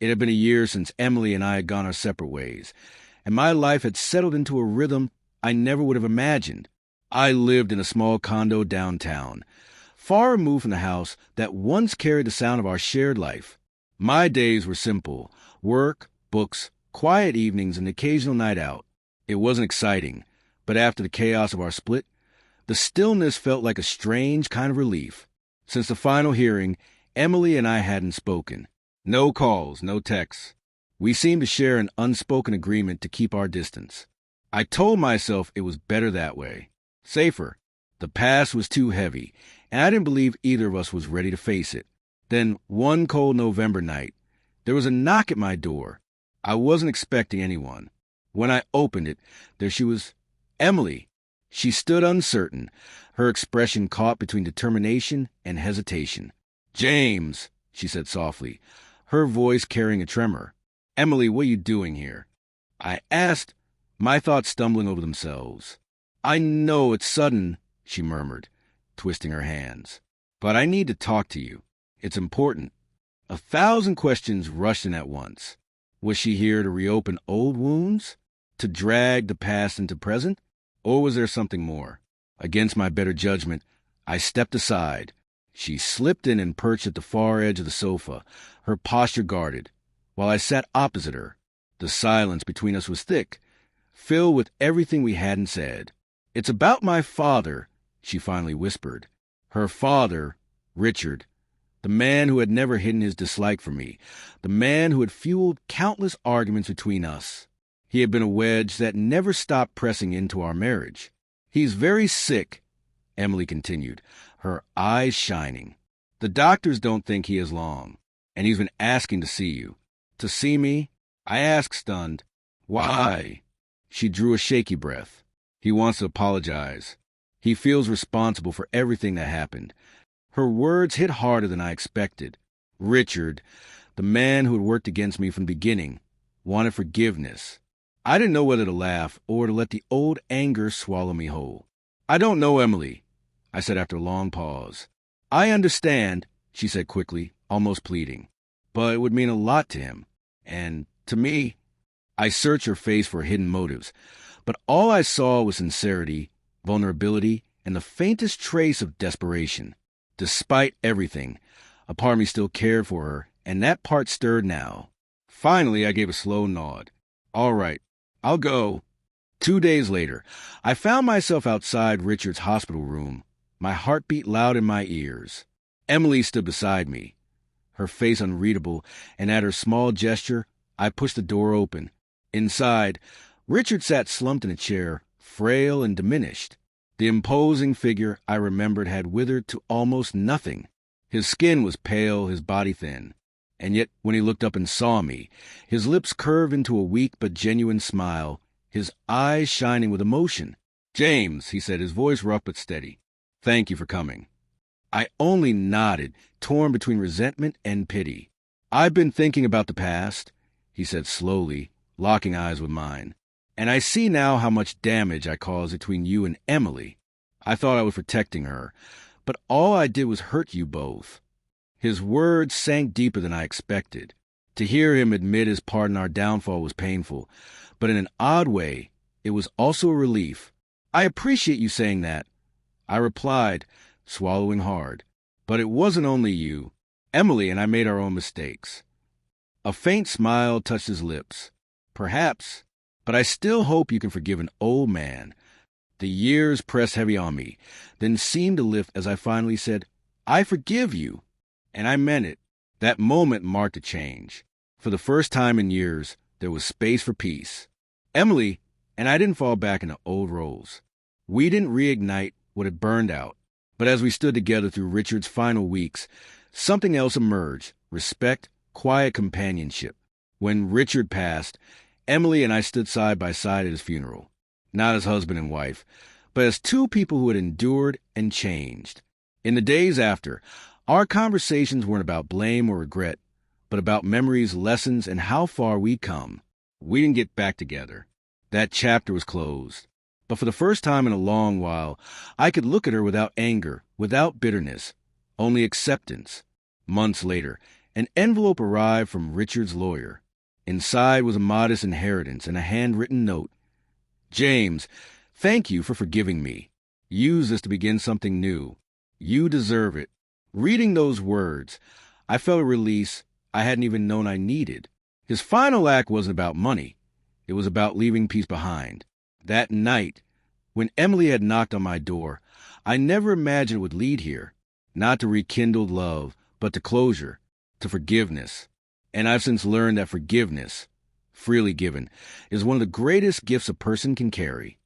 It had been a year since Emily and I had gone our separate ways, and my life had settled into a rhythm I never would have imagined. I lived in a small condo downtown, far removed from the house that once carried the sound of our shared life. My days were simple: work, books, quiet evenings, and occasional night out. It wasn't exciting, but after the chaos of our split, the stillness felt like a strange kind of relief. Since the final hearing, Emily and I hadn't spoken. No calls, no texts. We seemed to share an unspoken agreement to keep our distance. I told myself it was better that way. Safer. The past was too heavy, and I didn't believe either of us was ready to face it. Then, one cold November night, there was a knock at my door. I wasn't expecting anyone. When I opened it, there she was, Emily. She stood uncertain, her expression caught between determination and hesitation. "James," she said softly, her voice carrying a tremor. "Emily, what are you doing here?" I asked, my thoughts stumbling over themselves. "I know it's sudden," she murmured, twisting her hands. "But I need to talk to you. It's important." 1,000 questions rushed in at once. Was she here to reopen old wounds? To drag the past into present? Or was there something more? Against my better judgment, I stepped aside. She slipped in and perched at the far edge of the sofa, her posture guarded, while I sat opposite her. The silence between us was thick, filled with everything we hadn't said. "It's about my father," she finally whispered. Her father, Richard, the man who had never hidden his dislike for me, the man who had fueled countless arguments between us. He had been a wedge that never stopped pressing into our marriage. "He's very sick," Emily continued, her eyes shining. "The doctors don't think he is long, and he's been asking to see you." "To see me?" I asked, stunned. "Why?" She drew a shaky breath. "He wants to apologize. He feels responsible for everything that happened." Her words hit harder than I expected. Richard, the man who had worked against me from the beginning, wanted forgiveness. I didn't know whether to laugh or to let the old anger swallow me whole. "I don't know, Emily," I said after a long pause. "I understand," she said quickly, almost pleading. "But it would mean a lot to him. And to me." I searched her face for hidden motives, but all I saw was sincerity, vulnerability, and the faintest trace of desperation. Despite everything, a part of me still cared for her, and that part stirred now. Finally, I gave a slow nod. "All right, I'll go." 2 days later, I found myself outside Richard's hospital room, my heartbeat loud in my ears. Emily stood beside me, her face unreadable, and at her small gesture, I pushed the door open. Inside, Richard sat slumped in a chair, frail and diminished. The imposing figure I remembered had withered to almost nothing. His skin was pale, his body thin. And yet, when he looked up and saw me, his lips curved into a weak but genuine smile, his eyes shining with emotion. "James," he said, his voice rough but steady, "thank you for coming." I only nodded, torn between resentment and pity. "I've been thinking about the past," he said slowly, locking eyes with mine. "And I see now how much damage I caused between you and Emily. I thought I was protecting her, but all I did was hurt you both." His words sank deeper than I expected. To hear him admit his part in our downfall was painful, but in an odd way, it was also a relief. "I appreciate you saying that," I replied, swallowing hard. "But it wasn't only you. Emily and I made our own mistakes." A faint smile touched his lips. "Perhaps, but I still hope you can forgive an old man." The years pressed heavy on me, then seemed to lift as I finally said, "I forgive you." And I meant it. That moment marked a change. For the first time in years, there was space for peace. Emily and I didn't fall back into old roles. We didn't reignite what had burned out. But as we stood together through Richard's final weeks, something else emerged: respect, quiet companionship. When Richard passed, Emily and I stood side by side at his funeral, not as husband and wife, but as two people who had endured and changed. In the days after, our conversations weren't about blame or regret, but about memories, lessons, and how far we'd come. We didn't get back together. That chapter was closed. But for the first time in a long while, I could look at her without anger, without bitterness, only acceptance. Months later, An envelope arrived from Richard's lawyer. Inside was a modest inheritance and a handwritten note. James, thank you for forgiving me. Use this to begin something new. You deserve it. Reading those words, I felt a release I hadn't even known I needed. His final act wasn't about money. It was about leaving peace behind. That night, when Emily had knocked on my door, I never imagined it would lead here. Not to rekindled love, but to closure, to forgiveness. And I've since learned that forgiveness, freely given, is one of the greatest gifts a person can carry.